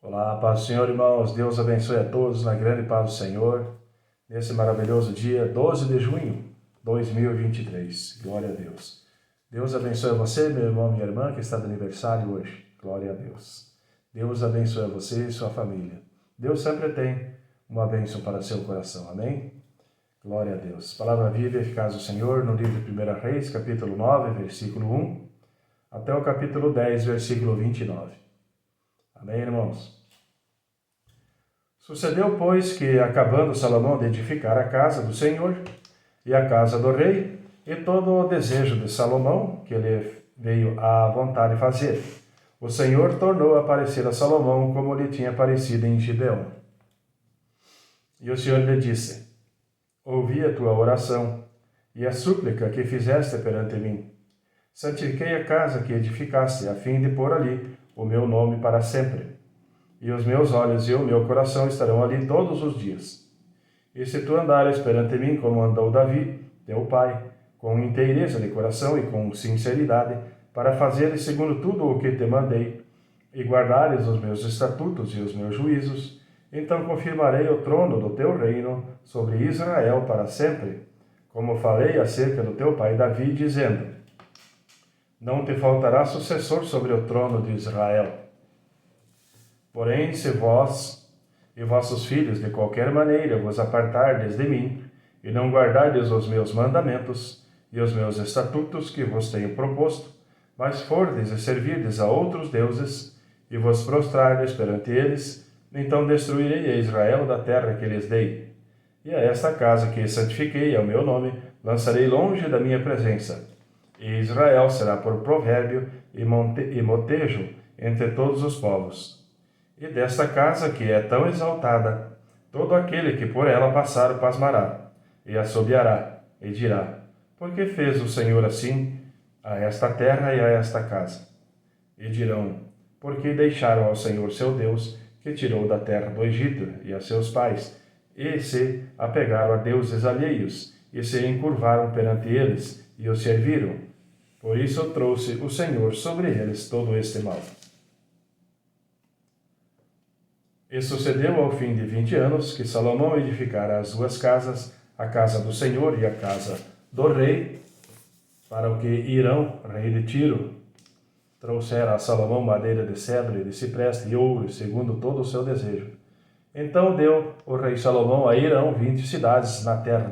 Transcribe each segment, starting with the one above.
Olá, paz do Senhor, irmãos. Deus abençoe a todos na grande paz do Senhor, nesse maravilhoso dia 12 de junho de 2023. Glória a Deus. Deus abençoe a você, meu irmão, minha irmã, que está de aniversário hoje. Glória a Deus. Deus abençoe a você e sua família. Deus sempre tem uma bênção para seu coração. Amém? Glória a Deus. Palavra viva e eficaz do Senhor no livro de 1 Reis, capítulo 9, versículo 1, até o capítulo 10, versículo 29. Amém, irmãos? Sucedeu, pois, que, acabando Salomão de edificar a casa do Senhor e a casa do rei, e todo o desejo de Salomão, que lhe veio à vontade fazer, o Senhor tornou a aparecer a Salomão como lhe tinha aparecido em Gibeão. E o Senhor lhe disse: Ouvi a tua oração e a súplica que fizeste perante mim. Santifiquei a casa que edificaste, a fim de pôr ali o meu nome para sempre. E os meus olhos e o meu coração estarão ali todos os dias. E se tu andares perante mim como andou Davi, teu pai, com inteireza de coração e com sinceridade, para fazeres segundo tudo o que te mandei, e guardares os meus estatutos e os meus juízos, então confirmarei o trono do teu reino sobre Israel para sempre, como falei acerca do teu pai Davi, dizendo: Não te faltará sucessor sobre o trono de Israel. Porém, se vós e vossos filhos de qualquer maneira vos apartardes de mim, e não guardardes os meus mandamentos e os meus estatutos que vos tenho proposto, mas fordes e servirdes a outros deuses, e vos prostrardes perante eles, então destruirei a Israel da terra que lhes dei. E a esta casa que santifiquei ao meu nome, lançarei longe da minha presença. E Israel será por provérbio e motejo entre todos os povos. E desta casa que é tão exaltada, todo aquele que por ela passar pasmará, e assobiará, e dirá: Por que fez o Senhor assim a esta terra e a esta casa? E dirão: Porque deixaram ao Senhor seu Deus, que tirou da terra do Egito, e a seus pais, e se apegaram a deuses alheios, e se encurvaram perante eles, e os serviram. Por isso trouxe o Senhor sobre eles todo este mal. E sucedeu ao fim de 20 anos que Salomão edificara as duas casas, a casa do Senhor e a casa do rei, para o que Hirão, rei de Tiro, trouxera a Salomão madeira de cedro e de cipreste e ouro, segundo todo o seu desejo. Então deu o rei Salomão a Hirão 20 cidades na terra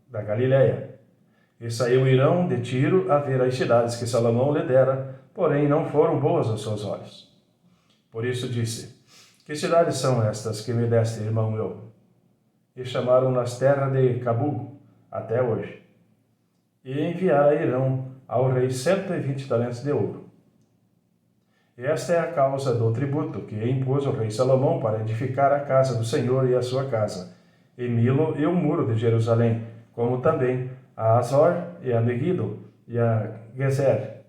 da Galiléia. E saiu Hirão de Tiro a ver as cidades que Salomão lhe dera, porém não foram boas aos seus olhos. Por isso disse: Que cidades são estas que me deste, irmão meu? E chamaram-nas terra de Cabul, até hoje. E enviara Hirão ao rei 120 talentos de ouro. E esta é a causa do tributo que impôs o rei Salomão para edificar a casa do Senhor e a sua casa, e Milo e o muro de Jerusalém, como também a Azor e a Megido e a Gezer.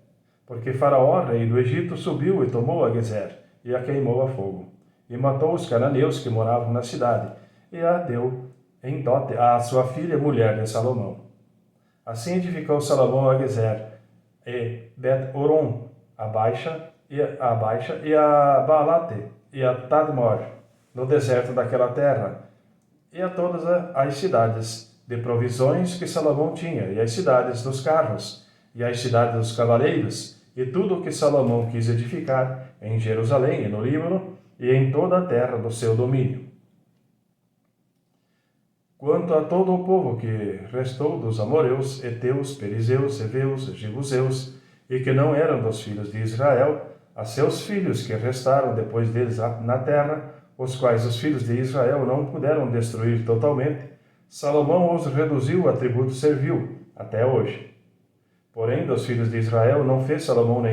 Porque Faraó, rei do Egito, subiu e tomou a Gezer, e a queimou a fogo. E matou os cananeus que moravam na cidade, e a deu em dote à sua filha, mulher de Salomão. Assim edificou Salomão a Gezer, e Bet-Oron, a Baixa e a Baalate, e a Tadmor, no deserto daquela terra, e a todas as cidades de provisões que Salomão tinha, e as cidades dos carros, e as cidades dos cavaleiros, e tudo o que Salomão quis edificar em Jerusalém e no Líbano, e em toda a terra do seu domínio. Quanto a todo o povo que restou dos amoreus, heteus, perizeus, heveus, jebuseus, e que não eram dos filhos de Israel, a seus filhos que restaram depois deles na terra, os quais os filhos de Israel não puderam destruir totalmente, Salomão os reduziu a tributo servil, até hoje. Porém, dos filhos de Israel não fez Salomão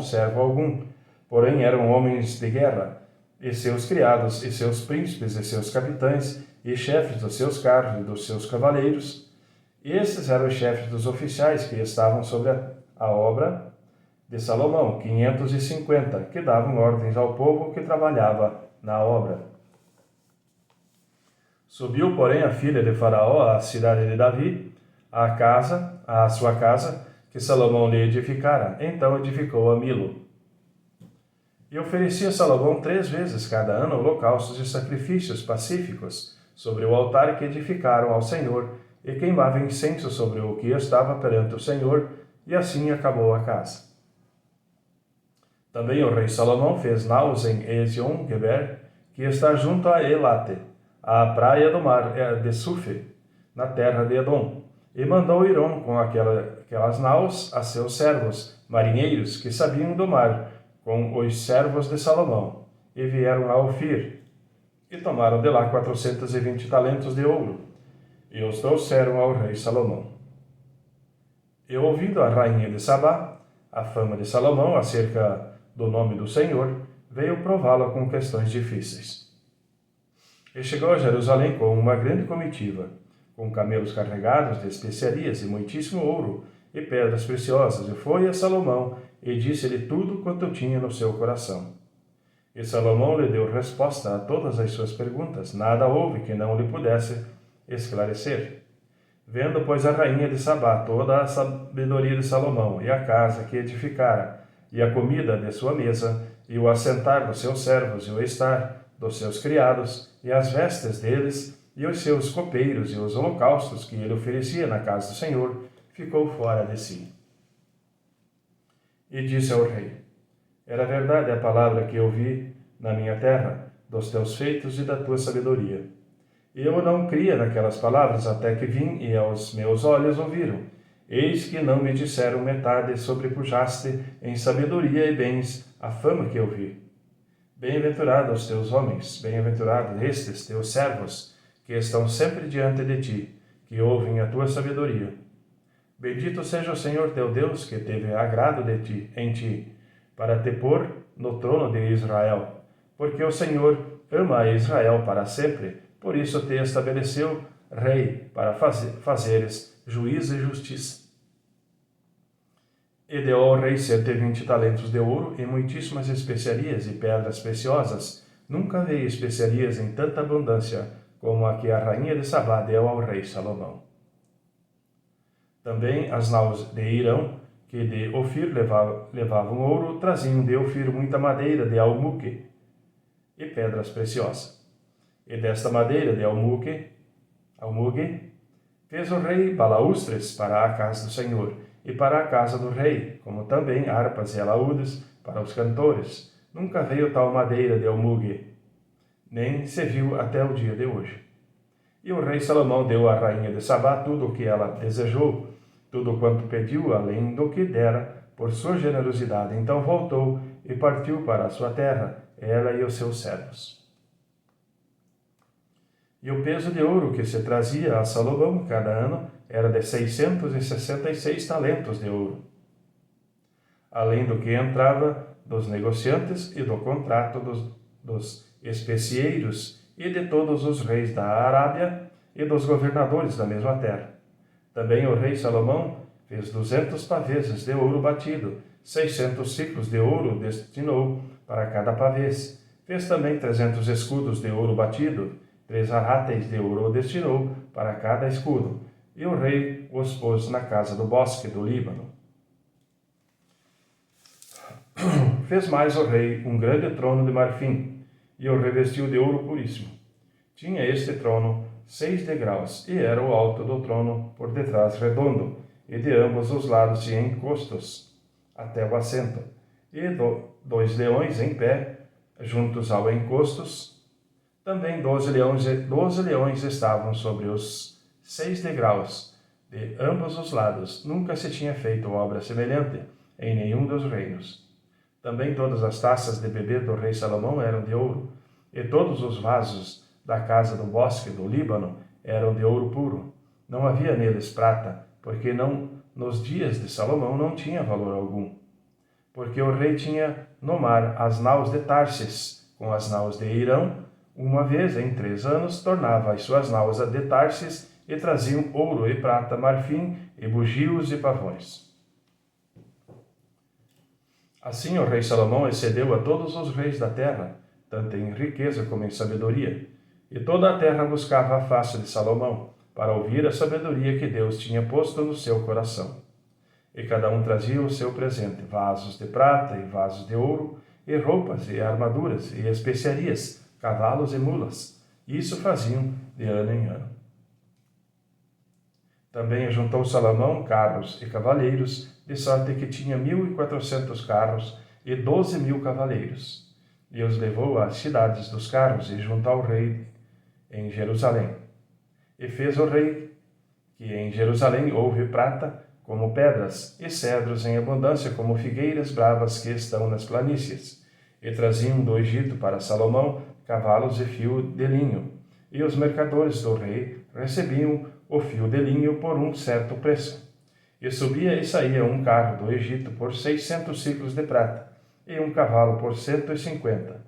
servo algum, porém eram homens de guerra, e seus criados, e seus príncipes, e seus capitães, e chefes dos seus carros e dos seus cavaleiros. E estes eram os chefes dos oficiais que estavam sobre a obra de Salomão, 550, que davam ordens ao povo que trabalhava na obra. Subiu, porém, a filha de Faraó à cidade de Davi, à sua casa, que Salomão lhe edificara. Então edificou a Milo. E oferecia Salomão 3 vezes cada ano holocaustos e sacrifícios pacíficos sobre o altar que edificaram ao Senhor, e queimava incenso sobre o que estava perante o Senhor, e assim acabou a casa. Também o rei Salomão fez naus em Ezion-Geber, que está junto a Elate, à praia do mar de Sufe, na terra de Edom, e mandou Hiram com aquelas naus a seus servos, marinheiros, que sabiam do mar, com os servos de Salomão, e vieram a Ofir, e tomaram de lá 420 talentos de ouro, e os trouxeram ao rei Salomão. E ouvindo a rainha de Sabá a fama de Salomão acerca do nome do Senhor, veio prová-lo com questões difíceis. E chegou a Jerusalém com uma grande comitiva, com camelos carregados de especiarias e muitíssimo ouro e pedras preciosas, e foi a Salomão e disse-lhe tudo quanto tinha no seu coração. E Salomão lhe deu resposta a todas as suas perguntas, nada houve que não lhe pudesse esclarecer. Vendo, pois, a rainha de Sabá toda a sabedoria de Salomão, e a casa que edificara, e a comida de sua mesa, e o assentar dos seus servos, e o estar dos seus criados, e as vestes deles, e os seus copeiros, e os holocaustos que ele oferecia na casa do Senhor, ficou fora de si. E disse ao rei: Era verdade a palavra que ouvi na minha terra, dos teus feitos e da tua sabedoria. E eu não cria naquelas palavras até que vim e aos meus olhos ouviram. Eis que não me disseram metade, sobrepujaste em sabedoria e bens a fama que ouvi. Bem-aventurados os teus homens, bem-aventurados estes teus servos, que estão sempre diante de ti, que ouvem a tua sabedoria. Bendito seja o Senhor teu Deus, que teve agrado de ti, em ti, para te pôr no trono de Israel, porque o Senhor ama a Israel para sempre, por isso te estabeleceu rei para fazeres juízo e justiça. E deu ao rei 120 talentos de ouro e muitíssimas especiarias e pedras preciosas. Nunca veio especiarias em tanta abundância como a que a rainha de Sabá deu ao rei Salomão. Também as naus de Hirão, que de Ofir levavam ouro, traziam de Ofir muita madeira de almuque e pedras preciosas. E desta madeira de almugue, fez o rei balaústres para a casa do Senhor e para a casa do rei, como também harpas e alaúdes para os cantores. Nunca veio tal madeira de almugue, nem se viu até o dia de hoje. E o rei Salomão deu à rainha de Sabá tudo o que ela desejou, tudo quanto pediu, além do que dera, por sua generosidade. Então voltou e partiu para a sua terra, ela e os seus servos. E o peso de ouro que se trazia a Salomão cada ano era de 666 talentos de ouro, além do que entrava dos negociantes e do contrato dos especieiros e de todos os reis da Arábia e dos governadores da mesma terra. Também o rei Salomão fez 200 paveses de ouro batido, 600 ciclos de ouro destinou para cada pavês. Fez também 300 escudos de ouro batido, 3 aráteis de ouro destinou para cada escudo, e o rei os pôs na casa do bosque do Líbano. Fez mais o rei um grande trono de marfim, e o revestiu de ouro puríssimo. Tinha este trono 6 degraus, e era o alto do trono por detrás redondo, e de ambos os lados tinha encostos até o assento, e 2 leões em pé, juntos ao encostos. Também 12 leões estavam sobre os 6 degraus, de ambos os lados. Nunca se tinha feito obra semelhante em nenhum dos reinos. Também todas as taças de beber do rei Salomão eram de ouro, e todos os vasos da casa do bosque do Líbano eram de ouro puro. Não havia neles prata, porque nos dias de Salomão não tinha valor algum. Porque o rei tinha no mar as naus de Tarsis, com as naus de Hirão. Uma vez em 3 anos tornava as suas naus de Tarsis e traziam ouro e prata, marfim e bugios e pavões. Assim o rei Salomão excedeu a todos os reis da terra, tanto em riqueza como em sabedoria. E toda a terra buscava a face de Salomão, para ouvir a sabedoria que Deus tinha posto no seu coração. E cada um trazia o seu presente, vasos de prata e vasos de ouro, e roupas, e armaduras, e especiarias, cavalos e mulas. Isso faziam de ano em ano. Também ajuntou Salomão carros e cavaleiros, de sorte que tinha 1.400 carros e 12.000 cavaleiros. E os levou às cidades dos carros e junto ao rei em Jerusalém. E fez o rei que em Jerusalém houve prata como pedras, e cedros em abundância como figueiras bravas que estão nas planícies. E traziam do Egito para Salomão cavalos e fio de linho. E os mercadores do rei recebiam o fio de linho por um certo preço. E subia e saía um carro do Egito por 600 ciclos de prata, e um cavalo por 150.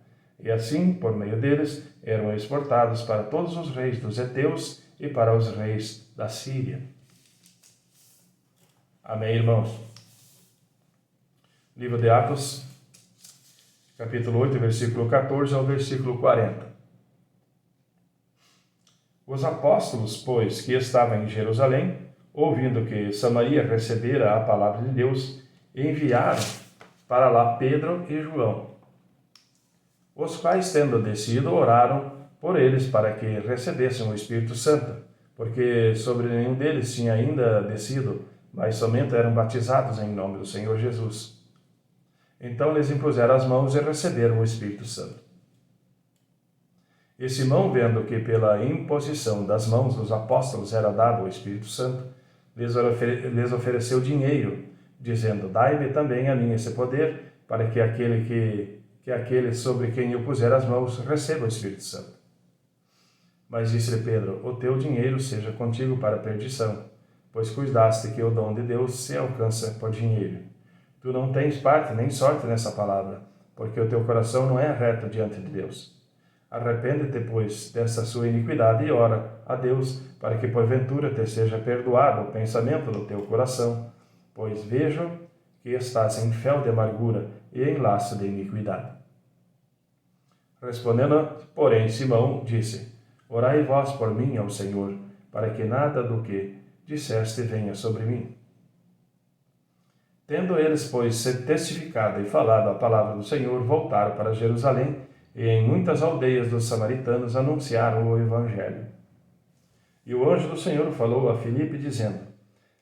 E assim, por meio deles, eram exportados para todos os reis dos heteus e para os reis da Síria. Amém, irmãos? Livro de Atos, capítulo 8, versículo 14 ao versículo 40. Os apóstolos, pois, que estavam em Jerusalém, ouvindo que Samaria recebera a palavra de Deus, enviaram para lá Pedro e João, os quais, tendo descido, oraram por eles para que recebessem o Espírito Santo, porque sobre nenhum deles tinha ainda descido, mas somente eram batizados em nome do Senhor Jesus. Então lhes impuseram as mãos e receberam o Espírito Santo. E Simão, vendo que pela imposição das mãos dos apóstolos era dado o Espírito Santo, lhes ofereceu dinheiro, dizendo: Dai-me também a mim esse poder, para que aquele sobre quem eu puser as mãos receba o Espírito Santo. Mas disse-lhe Pedro: O teu dinheiro seja contigo para a perdição, pois cuidaste que o dom de Deus se alcança por dinheiro. Tu não tens parte nem sorte nessa palavra, porque o teu coração não é reto diante de Deus. Arrepende-te, pois, dessa sua iniquidade e ora a Deus, para que porventura te seja perdoado o pensamento do teu coração, pois vejo que estás em fel de amargura e em laço de iniquidade. Respondendo, porém, Simão disse: Orai vós por mim ao Senhor, para que nada do que disseste venha sobre mim. Tendo eles, pois, testificado e falado a palavra do Senhor, voltaram para Jerusalém, e em muitas aldeias dos samaritanos anunciaram o Evangelho. E o anjo do Senhor falou a Filipe, dizendo: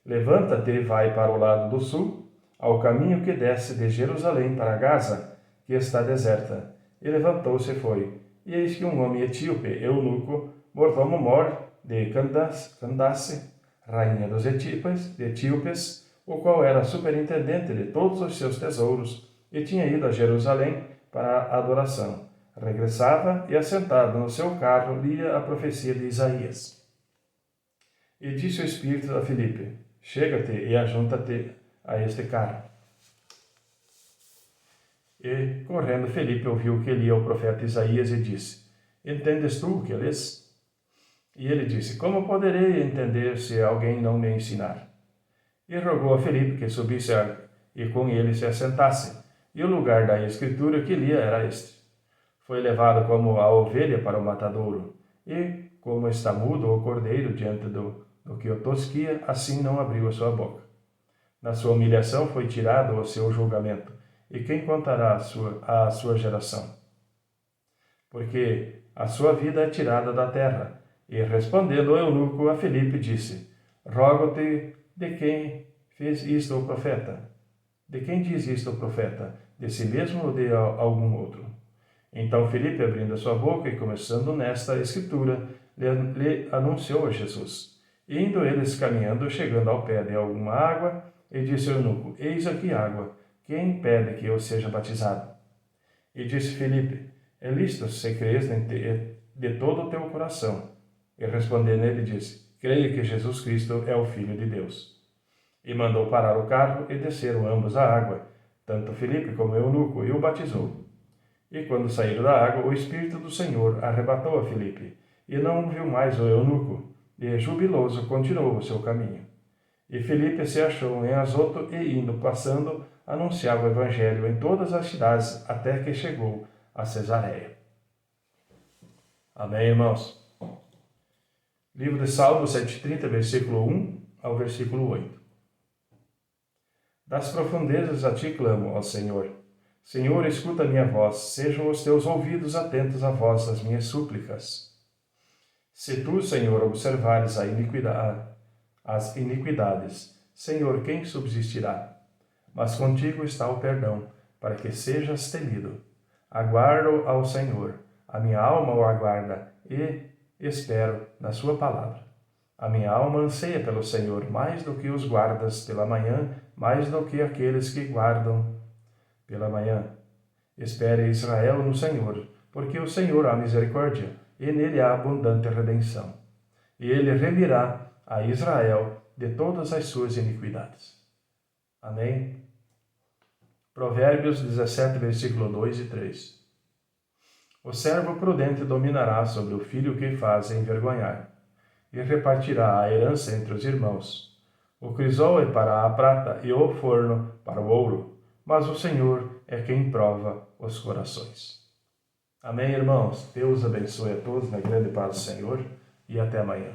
Levanta-te e vai para o lado do sul, ao caminho que desce de Jerusalém para Gaza, que está deserta. E levantou-se e foi. E eis que um homem etíope, eunuco, mordomo-mor de Candace, rainha dos etíopes, o qual era superintendente de todos os seus tesouros, e tinha ido a Jerusalém para a adoração. Regressava e, assentado no seu carro, lia a profecia de Isaías. E disse o Espírito a Filipe: Chega-te e ajunta-te a este carro. E, correndo, Filipe ouviu que lia o profeta Isaías e disse: Entendes tu o que lês? E ele disse: Como poderei entender se alguém não me ensinar? E rogou a Filipe que subisse e com ele se assentasse. E o lugar da escritura que lia era este: Foi levado como a ovelha para o matadouro, e, como está mudo o cordeiro diante do que o tosquia, assim não abriu a sua boca. Na sua humilhação foi tirado o seu julgamento, e quem contará a sua geração? Porque a sua vida é tirada da terra. E respondendo o eunuco a Filipe, disse: Rogo-te, de quem fez isto o profeta? De quem diz isto o profeta? De si mesmo ou de algum outro? Então Filipe, abrindo a sua boca e começando nesta escritura, lhe anunciou a Jesus. E indo eles caminhando, chegando ao pé de alguma água, e disse ao eunuco: Eis aqui água, quem impede que eu seja batizado? E disse Filipe: É lícito se crês de todo o teu coração. E respondendo ele disse: Creio que Jesus Cristo é o Filho de Deus. E mandou parar o carro e desceram ambos à água, tanto Filipe como o eunuco, e o batizou. E quando saíram da água, o Espírito do Senhor arrebatou a Filipe, e não viu mais o eunuco, e jubiloso continuou o seu caminho. E Filipe se achou em Azoto e, indo passando, anunciava o Evangelho em todas as cidades, até que chegou a Cesareia. Amém, irmãos? Livro de Salmos 130, versículo 1 ao versículo 8. Das profundezas a ti clamo, ó Senhor. Senhor, escuta a minha voz, sejam os teus ouvidos atentos à voz das minhas súplicas. Se tu, Senhor, observares as iniquidades, Senhor, quem subsistirá? Mas contigo está o perdão, para que sejas temido. Aguardo ao Senhor, a minha alma o aguarda e espero na sua palavra. A minha alma anseia pelo Senhor, mais do que os guardas pela manhã, mais do que aqueles que guardam pela manhã. Espere Israel no Senhor, porque o Senhor há misericórdia, e nele há abundante redenção. E ele remirá a Israel de todas as suas iniquidades. Amém? Provérbios 17, versículo 2 e 3. O servo prudente dominará sobre o filho que faz envergonhar, e repartirá a herança entre os irmãos. O crisol é para a prata e o forno para o ouro, mas o Senhor é quem prova os corações. Amém, irmãos? Deus abençoe a todos na grande paz do Senhor e até amanhã.